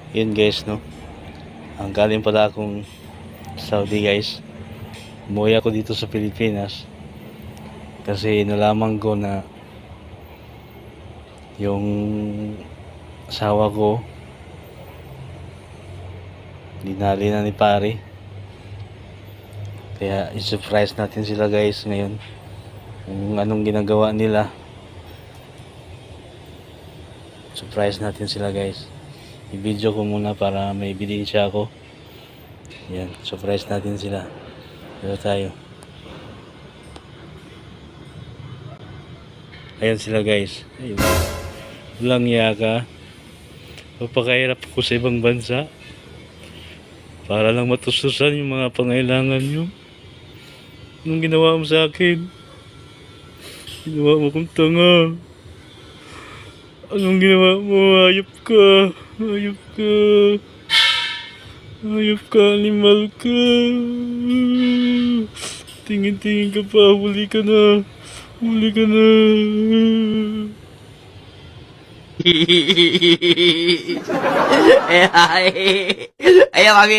Yun guys, no. Ang galing pala akong Saudi guys. Umuwi ako dito sa Pilipinas kasi nalaman ko na yung asawa ko dinali na ni pare. Kaya i-surprise natin sila guys ngayon kung anong ginagawa nila. Surprise natin sila guys. I-video ko muna para may ebidensya ako. Yan, surprise natin sila. Dito tayo. Ayan sila guys. Ayun. Walang yaka. Papakahirap ako sa ibang bansa para lang matustusan yung mga pangailangan nyo. Anong ginawa mo sa akin? Ginawa mo kong tanga. Anong ginawa mo? Hayop ka. Hayop ka. Hayop ka, animal ka. Tingin-tingin ka pa. Huli ka na. Huli ka na. Ay, kami